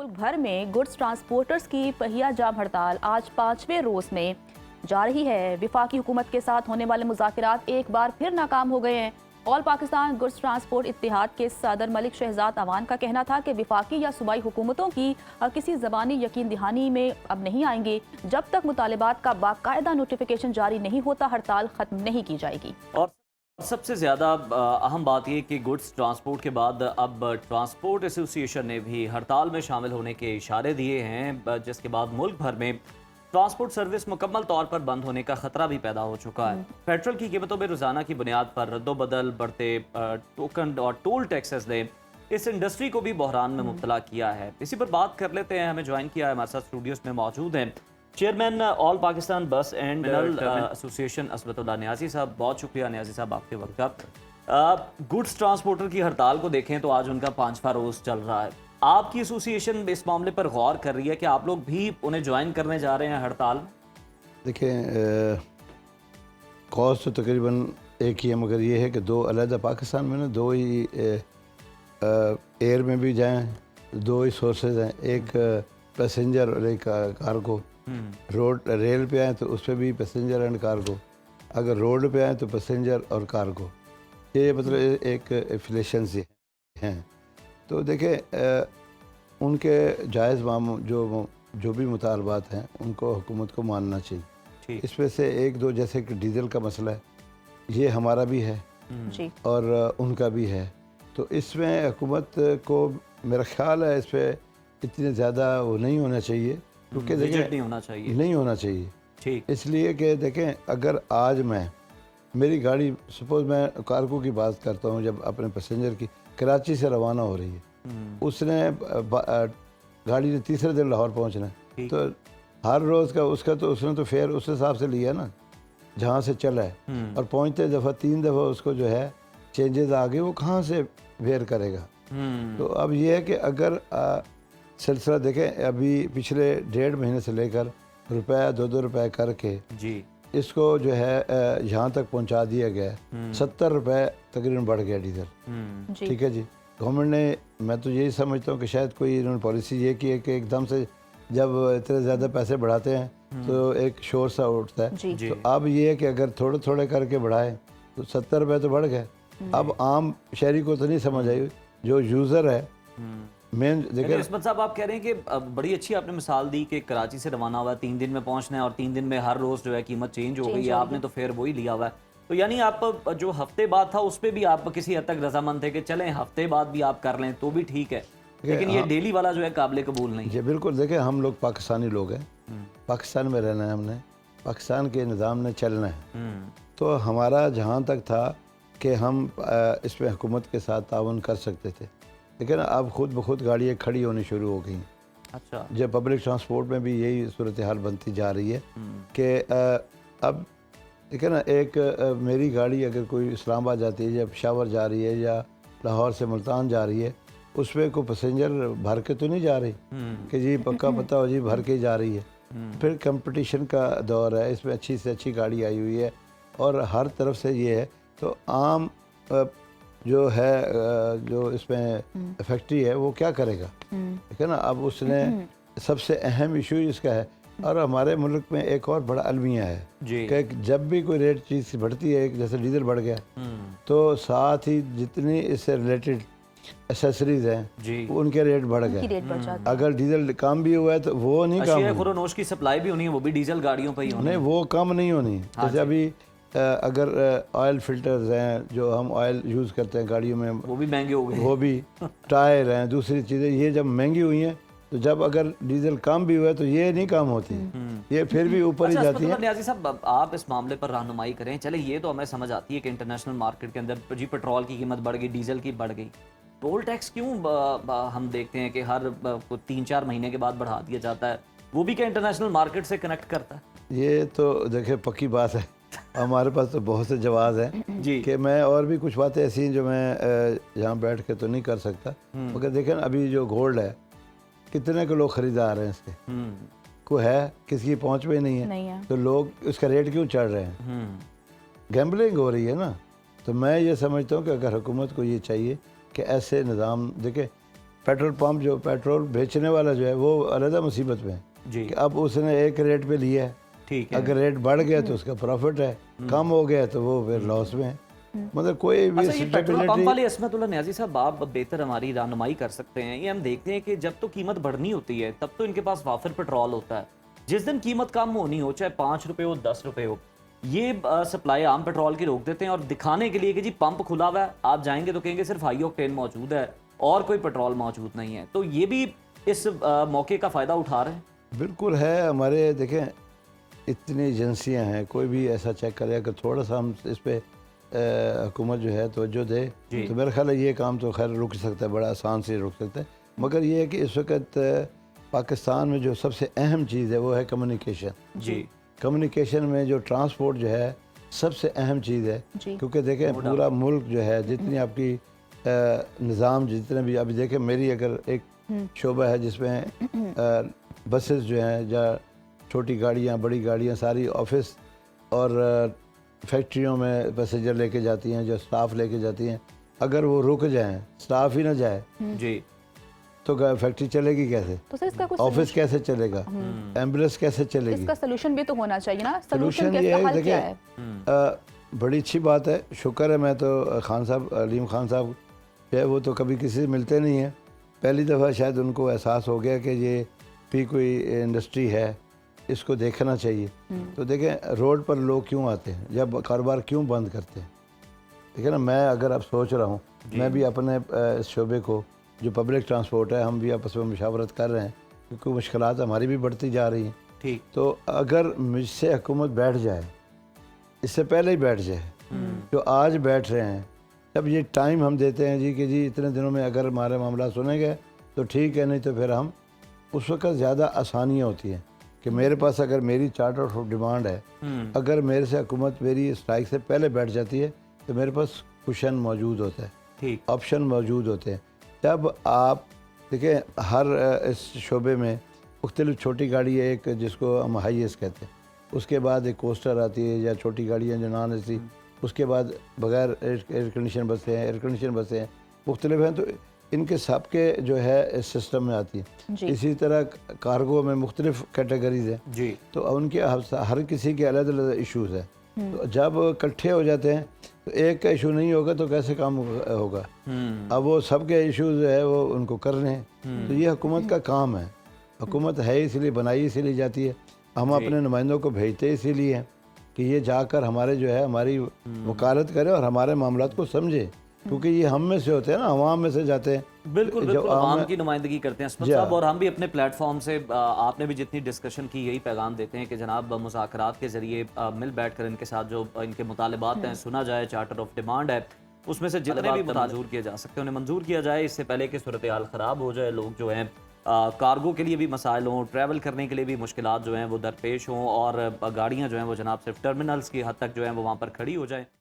मुल्क भर में गुड्स ट्रांसपोर्टर्स की पहिया जाम हड़ताल आज 5वें रोज में जा रही है। विफाकी हुकूमत के साथ होने वाले मुज़ाकरात एक बार फिर नाकाम हो गए हैं। ऑल पाकिस्तान गुड्स ट्रांसपोर्ट इत्तेहाद के सदर मलिक शहजाद अवान का कहना था कि विफाकी या सूबाई हुकूमतों की किसी ज़बानी यकीन दहानी में अब नहीं आएंगे। जब तक मुतालिबात का बाकायदा नोटिफिकेशन जारी नहीं होता, हड़ताल खत्म नहीं की जाएगी। और सबसे ज़्यादा अहम बात यह कि गुड्स ट्रांसपोर्ट के बाद अब ट्रांसपोर्ट एसोसिएशन ने भी हड़ताल में शामिल होने के इशारे दिए हैं, जिसके बाद मुल्क भर में ट्रांसपोर्ट सर्विस मुकम्मल तौर पर बंद होने का खतरा भी पैदा हो चुका है। पेट्रोल की कीमतों में रोजाना की बुनियाद पर रद्दोबदल, बढ़ते टोकन और टोल टैक्सेस ने इस इंडस्ट्री को भी बहरान में मुब्तला किया है। इसी पर बात कर लेते हैं। हमें ज्वाइन किया है, हमारे साथ स्टूडियोज में मौजूद हैं चेयरमैन ऑल पाकिस्तान बस एंड टर्मिनल एसोसिएशन असमतुल्लाह नियाज़ी साहब। बहुत शुक्रिया नियाज़ी साहब आपके वक्त का। गुड्स ट्रांसपोर्टर की हड़ताल को देखें तो आज उनका 5वां रोज चल रहा है। आपकी एसोसिएशन इस मामले पर गौर कर रही है कि आप लोग भी उन्हें ज्वाइन करने जा रहे हैं हड़ताल? देखिए, कॉज तो तकरीबन एक ही है, मगर ये है कि दो अलहदा पाकिस्तान में ना दो ही एयर में भी जाएं, दो ही सोर्सेज हैं, एक पैसेंजर और एक कार्गो। रोड रेल पे आए तो उस पर भी पैसेंजर एंड कार्गो, अगर रोड पे आए तो पैसेंजर और कार्गो, ये मतलब एक एफिलेशन से हैं। तो देखिए, उनके जायज़ जो भी मुतालबात हैं उनको हुकूमत को मानना चाहिए। इसमें से एक दो, जैसे कि डीज़ल का मसला है, ये हमारा भी है जी। और उनका भी है। तो इसमें हुकूमत को मेरा ख्याल है इस पर इतने ज़्यादा वो नहीं होना चाहिए, क्योंकि देखिए नहीं होना चाहिए ठीक। इसलिए कि देखें, अगर आज मेरी गाड़ी, सपोज़ मैं कार्गो की बात करता हूँ, जब अपने पैसेंजर की कराची से रवाना हो रही है, उसने गाड़ी ने तीसरे दिन लाहौर पहुँचना है, तो हर रोज़ का उसका तो उसने तो फेयर उस हिसाब से लिया ना जहाँ से चला है, और पहुँचते दफ़ा 3 दफ़ा उसको जो है चेंजेस आ गए, वो कहाँ से फेयर करेगा। तो अब ये है कि अगर सिलसिला देखें, अभी पिछले 1.5 महीने से लेकर रुपये 2-2 रुपये करके जी इसको जो है यहाँ तक पहुँचा दिया गया है। 70 रुपये तकरीबन बढ़ गया डीजल। ठीक है जी। गवर्नमेंट ने, मैं तो यही समझता हूँ कि शायद कोई इन्होंने पॉलिसी ये की है कि एकदम से जब इतने ज़्यादा पैसे बढ़ाते हैं तो एक शोर सा उठता है। तो अब ये है कि अगर थोड़े थोड़े करके बढ़ाए तो 70 रुपये तो बढ़ गए। अब आम शहरी को तो नहीं समझ आई, जो यूज़र है मेन। देखिए इसमत साहब, आप कह रहे हैं कि बड़ी अच्छी आपने मिसाल दी कि कराची से रवाना हुआ 3 दिन में पहुंचना है और 3 दिन में हर रोज जो है कीमत चेंज हो गई है, आपने तो फिर वही लिया हुआ है। तो यानी आप जो हफ्ते बाद था उस पर भी आप किसी हद तक रजामंद थे कि चलें हफ्ते बाद भी आप कर लें तो भी ठीक है, लेकिन ये डेली वाला जो है काबिल कबूल नहीं है। जी बिल्कुल। देखिए, हम लोग पाकिस्तानी लोग हैं, पाकिस्तान में रहना है, हमने पाकिस्तान के निज़ाम में चलना है। तो हमारा जहाँ तक था कि हम इसमें हुकूमत के साथ ताउन कर सकते थे, लेकिन अब खुद ब खुद गाड़ियाँ खड़ी होनी शुरू हो गई। अच्छा। जब पब्लिक ट्रांसपोर्ट में भी यही सूरत हाल बनती जा रही है कि अब देखिए ना, एक मेरी गाड़ी अगर कोई इस्लामाबाद जाती है या पेशावर जा रही है या लाहौर से मुल्तान जा रही है, उसमें कोई पैसेंजर भर के तो नहीं जा रही कि जी पक्का पता हो जी भर के जा रही है। फिर कंपटीशन का दौर है, इसमें अच्छी से अच्छी गाड़ी आई हुई है और हर तरफ से ये है। तो आम जो है जो इसमें फैक्ट्री है वो क्या करेगा, ठीक है ना। अब उसने सबसे अहम इशू इसका है। और हमारे मुल्क में एक और बड़ा अलमिया है कि जब भी कोई रेट चीज़ बढ़ती है, जैसे डीजल बढ़ गया, तो साथ ही जितनी इससे रिलेटेड एसेसरीज हैं उनके रेट बढ़ गए। अगर डीजल कम भी हुआ है तो वो नहीं कम, खुरोनोश की सप्लाई भी होनी है, वो भी डीजल गाड़ियों पर ही होनी है, नहीं वो कम नहीं होनी। जैसे अभी अगर ऑयल फिल्टर्स हैं जो हम ऑयल यूज़ करते हैं गाड़ियों में, वो भी महंगे हो गए, वो भी टायर हैं, दूसरी चीज़ें, ये जब महंगी हुई हैं तो जब अगर डीजल कम भी हुआ है तो ये नहीं कम होती, ये फिर भी ऊपर ही जाती है। नियाज़ी साहब, आप इस मामले पर रहनुमाई करें। चले ये तो हमें समझ आती है कि इंटरनेशनल मार्केट के अंदर जी पेट्रोल की कीमत बढ़ गई, डीजल की बढ़ गई, टोल टैक्स क्यों हम देखते हैं कि हर 3-4 महीने के बाद बढ़ा दिया जाता है, वो भी क्या इंटरनेशनल मार्केट से कनेक्ट करता है? ये तो देखिए पक्की बात है, हमारे पास तो बहुत से जवाब हैं जी कि मैं और भी कुछ बातें ऐसी हैं जो मैं यहाँ बैठ के तो नहीं कर सकता। मगर देखें अभी जो गोल्ड है, कितने के लोग खरीदार हैं इसके, कोई है किसी की पहुँच में नहीं है, तो लोग उसका रेट क्यों चढ़ रहे हैं? गैम्बलिंग हो रही है ना। तो मैं ये समझता हूँ कि अगर हुकूमत को ये चाहिए कि ऐसे निज़ाम, देखे पेट्रोल पंप जो पेट्रोल बेचने वाला जो है वो अलग मुसीबत में है जी कि अब उसने एक रेट पे लिया है, ठीक है। अगर रेट बढ़ गया तो उसका प्रॉफिट है, कम हो गया तो वो फिर लॉस में है। मतलब कोई भी अच्छा, ये पेट्रोल पंप स्टेबिलिटी वाले असमतुल्लाह न्याजी साहब, आप बेहतर हमारी रहनुमाई कर सकते हैं। ये हम देखते हैं कि जब तो कीमत बढ़नी होती है तब तो इनके पास वाफिर पेट्रोल होता है, जिस दिन कीमत कम होनी हो, चाहे 5 रुपए हो 10 रुपए हो, ये सप्लाई आम पेट्रोल की रोक देते हैं और दिखाने के लिए कि जी पंप खुला हुआ है, आप जाएंगे तो कहेंगे सिर्फ हाई ऑक्टेन मौजूद है और कोई पेट्रोल मौजूद नहीं है। तो ये भी इस मौके का फ़ायदा उठा रहे हैं। बिल्कुल है। हमारे देखें इतनी एजेंसियां हैं, कोई भी ऐसा चेक करे अगर थोड़ा सा हम इस पे हुकूमत जो है तवज्जो दे तो मेरा ख्याल है ये काम तो खैर रुक सकता है, बड़ा आसान से रुक सकता है। मगर ये है कि इस वक्त पाकिस्तान में जो सबसे अहम चीज़ है वो है कम्युनिकेशन। जी कम्युनिकेशन में जो ट्रांसपोर्ट जो है सबसे अहम चीज़ है, जी। क्योंकि देखें पूरा मुल्क जो है जितनी आपकी निज़ाम जितने भी अभी देखें, मेरी अगर एक शोबा है जिसमें बसेस जो हैं या छोटी गाड़ियाँ बड़ी गाड़ियाँ सारी ऑफिस और फैक्ट्रियों में पैसेंजर लेके जाती हैं, जो स्टाफ लेके जाती हैं, अगर वो रुक जाएं, स्टाफ ही ना जाए जी तो फैक्ट्री चलेगी कैसे, तो सर इसका कुछ ऑफिस कैसे चलेगा, एम्बुलेंस कैसे चलेगी। इसका सोल्यूशन भी तो होना चाहिए ना। सोल्यूशन ये है, देखिए बड़ी अच्छी बात है, शुक्र है। मैं तो खान साहब अलीम खान साहब जो है वो तो कभी किसी से मिलते नहीं हैं, पहली दफ़ा शायद उनको एहसास हो गया कि ये भी कोई इंडस्ट्री है, इसको देखना चाहिए। तो देखें रोड पर लोग क्यों आते हैं, जब कारोबार क्यों बंद करते हैं। देखिए ना, मैं अगर अब सोच रहा हूँ, मैं भी अपने इस शोबे को जो पब्लिक ट्रांसपोर्ट है हम भी आपस में मुशावरत कर रहे हैं, क्योंकि मुश्किलात हमारी भी बढ़ती जा रही हैं। ठीक। तो अगर मुझसे हुकूमत बैठ जाए, इससे पहले ही बैठ जाए, जो आज बैठ रहे हैं, तब ये टाइम हम देते हैं जी कि जी इतने दिनों में अगर हमारे मामला सुने गए तो ठीक है, नहीं तो फिर हम उस वक्त ज़्यादा आसानियाँ होती हैं कि मेरे पास अगर मेरी चार्टर ऑफ डिमांड है, अगर मेरे से हुकूमत मेरी स्ट्राइक से पहले बैठ जाती है तो मेरे पास कुशन मौजूद होता है, ठीक, ऑप्शन मौजूद होते हैं। जब आप देखिए हर इस शोबे में मुख्तलिफ छोटी गाड़ी है, एक जिसको हम हाईएस्ट कहते हैं, उसके बाद एक कोस्टर आती है या छोटी गाड़ियाँ जो नॉन एसी, उसके बाद बगैर एयर कंडीशन बसें हैं, एयर कंडीशन बसें हैं, मुख्तलिफ हैं। तो इनके सब के जो है इस सिस्टम में आती है। इसी तरह कार्गो में मुख्तलिफ कैटेगरीज हैं जी। तो उनके हर किसी के अलग अलग इश्यूज़ हैं। तो जब इकट्ठे हो जाते हैं तो एक का इशू नहीं होगा तो कैसे काम होगा। अब वो सब के इशूज़ जो है वो उनको करने हैं। तो ये हुकूमत का काम है, हुकूमत है इसलिए बनाई इसीलिए जाती है, हम अपने नुमाइंदों को भेजते इसीलिए हैं कि ये जाकर हमारे जो है हमारी वकालत करें और हमारे मामलात को समझे, क्योंकि ये हम में से होते हैं ना, अवाम में से जाते हैं। बिल्कुल बिल्कुल आवाम की नुमाइंदगी करते हैं असमत साहब, और हम भी अपने प्लेटफॉर्म से आपने भी जितनी डिस्कशन की यही पैगाम देते हैं कि जनाब मुज़ाकरात के ज़रिए मिल बैठ कर इनके साथ जो इनके मुतालबात हैं सुना जाए, चार्टर ऑफ डिमांड है उसमें से जितने भी मंजूर किए जा सकते हैं उन्हें मंजूर किया जाए, इससे पहले कि सूरत हाल ख़राब हो जाए, लोग जो हैं कार्गो के लिए भी मसाइल हों, ट्रैवल करने के लिए भी मुश्किलात जो हैं वो दरपेश हों और गाड़ियाँ जो हैं वो जनाब सिर्फ टर्मिनल्स की हद तक जो हैं वो वहाँ पर खड़ी हो जाएँ।